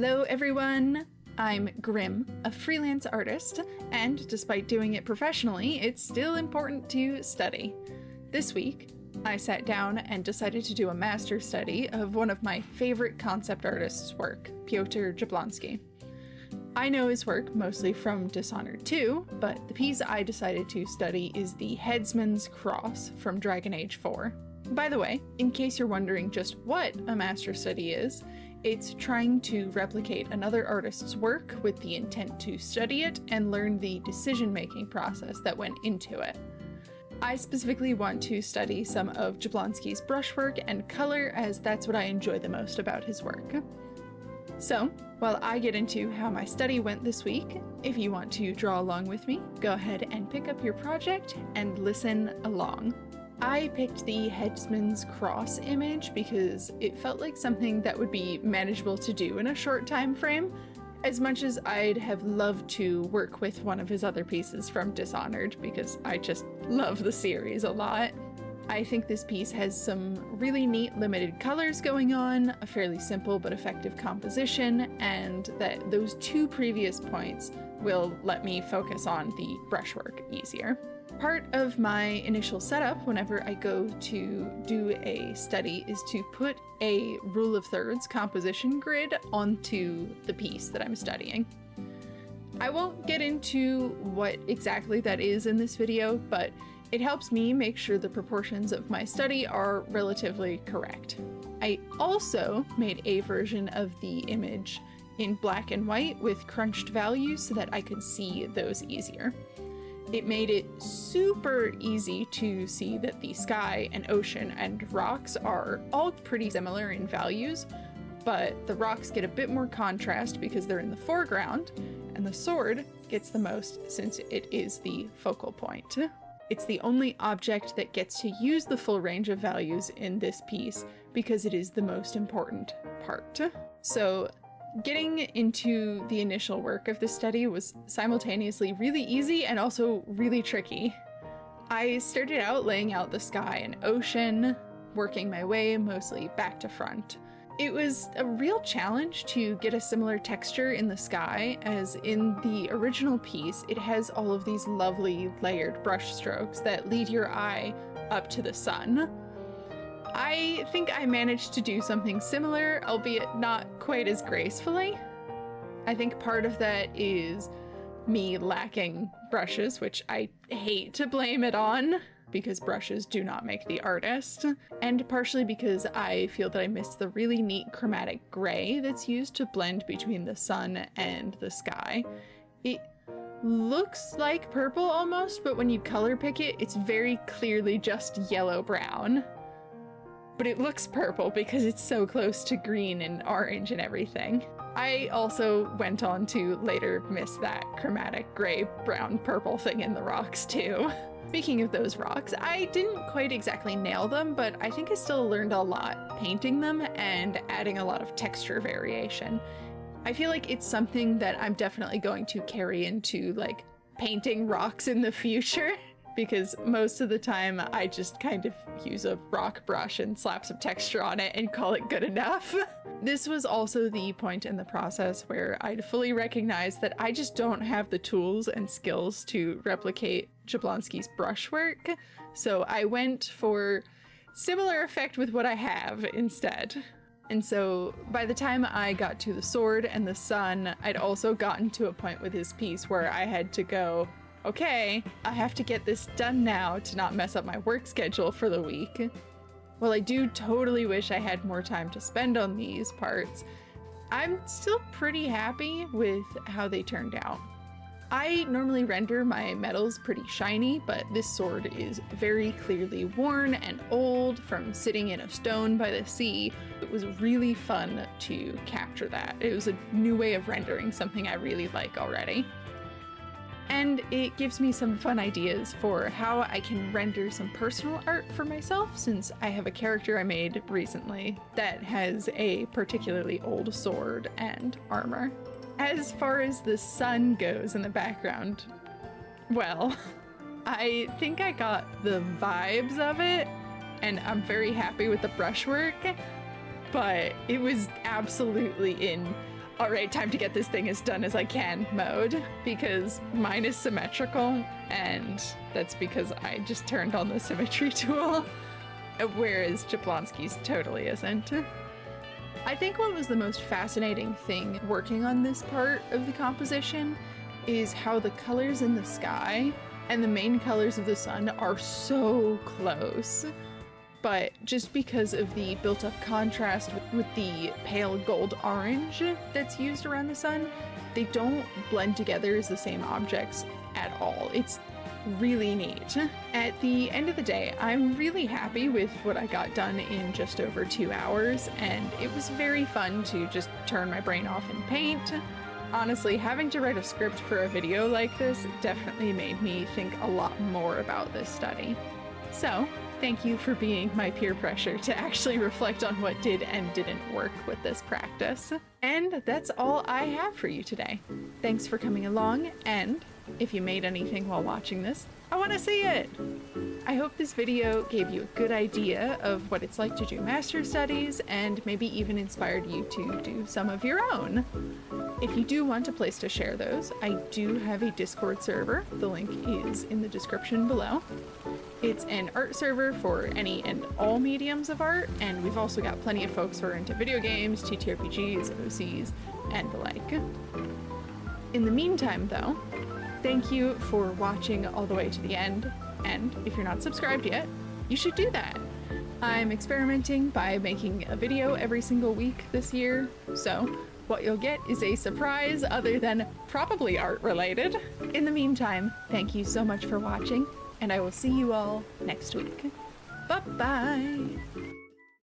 Hello everyone! I'm Grim, a freelance artist, and despite doing it professionally, it's still important to study. This week, I sat down and decided to do a master study of one of my favorite concept artists' work, Piotr Jablonski. I know his work mostly from Dishonored 2, but the piece I decided to study is the Headsman's Cross from Dragon Age 4. By the way, in case you're wondering just what a master study is, it's trying to replicate another artist's work with the intent to study it and learn the decision-making process that went into it. I specifically want to study some of Jablonski's brushwork and color, as that's what I enjoy the most about his work. So, while I get into how my study went this week, if you want to draw along with me, go ahead and pick up your project and listen along. I picked the Headsman's Cross image because it felt like something that would be manageable to do in a short time frame, as much as I'd have loved to work with one of his other pieces from Dishonored because I just love the series a lot. I think this piece has some really neat limited colors going on, a fairly simple but effective composition, and that those two previous points will let me focus on the brushwork easier. Part of my initial setup whenever I go to do a study is to put a rule of thirds composition grid onto the piece that I'm studying. I won't get into what exactly that is in this video, but it helps me make sure the proportions of my study are relatively correct. I also made a version of the image in black and white with crunched values so that I could see those easier. It made it super easy to see that the sky and ocean and rocks are all pretty similar in values, but the rocks get a bit more contrast because they're in the foreground, and the sword gets the most since it is the focal point. It's the only object that gets to use the full range of values in this piece because it is the most important part. So, getting into the initial work of this study was simultaneously really easy and also really tricky. I started out laying out the sky and ocean, working my way mostly back to front. It was a real challenge to get a similar texture in the sky, as in the original piece it has all of these lovely layered brush strokes that lead your eye up to the sun. I think I managed to do something similar, albeit not quite as gracefully. I think part of that is me lacking brushes, which I hate to blame it on, because brushes do not make the artist, and partially because I feel that I missed the really neat chromatic gray that's used to blend between the sun and the sky. It looks like purple almost, but when you color pick it, it's very clearly just yellow-brown. But it looks purple because it's so close to green and orange and everything. I also went on to later miss that chromatic gray, brown, purple thing in the rocks too. Speaking of those rocks, I didn't quite exactly nail them, but I think I still learned a lot painting them and adding a lot of texture variation. I feel like it's something that I'm definitely going to carry into like painting rocks in the future, because most of the time I just kind of use a rock brush and slap some texture on it and call it good enough. This was also the point in the process where I'd fully recognized that I just don't have the tools and skills to replicate Jablonski's brushwork, so I went for similar effect with what I have instead. And so by the time I got to the sword and the sun, I'd also gotten to a point with his piece where I had to go, okay, I have to get this done now to not mess up my work schedule for the week. While I do totally wish I had more time to spend on these parts, I'm still pretty happy with how they turned out. I normally render my metals pretty shiny, but this sword is very clearly worn and old from sitting in a stone by the sea. It was really fun to capture that. It was a new way of rendering something I really like already. And it gives me some fun ideas for how I can render some personal art for myself, since I have a character I made recently that has a particularly old sword and armor. As far as the sun goes in the background, well, I think I got the vibes of it, and I'm very happy with the brushwork, but it was absolutely in alright, time to get this thing as done as I can mode, because mine is symmetrical, and that's because I just turned on the symmetry tool, whereas Jablonski's totally isn't. I think what was the most fascinating thing working on this part of the composition is how the colors in the sky and the main colors of the sun are so close. But just because of the built-up contrast with the pale gold orange that's used around the sun, they don't blend together as the same objects at all. It's really neat. At the end of the day, I'm really happy with what I got done in just over 2 hours, and it was very fun to just turn my brain off and paint. Honestly, having to write a script for a video like this definitely made me think a lot more about this study. So, thank you for being my peer pressure to actually reflect on what did and didn't work with this practice. And that's all I have for you today. Thanks for coming along, and if you made anything while watching this, I want to see it! I hope this video gave you a good idea of what it's like to do master's studies, and maybe even inspired you to do some of your own. If you do want a place to share those, I do have a Discord server. The link is in the description below. It's an art server for any and all mediums of art, and we've also got plenty of folks who are into video games, TTRPGs, OCs, and the like. In the meantime, though, thank you for watching all the way to the end, and if you're not subscribed yet, you should do that. I'm experimenting by making a video every single week this year, so what you'll get is a surprise other than probably art related. In the meantime, thank you so much for watching, and I will see you all next week. Bye-bye!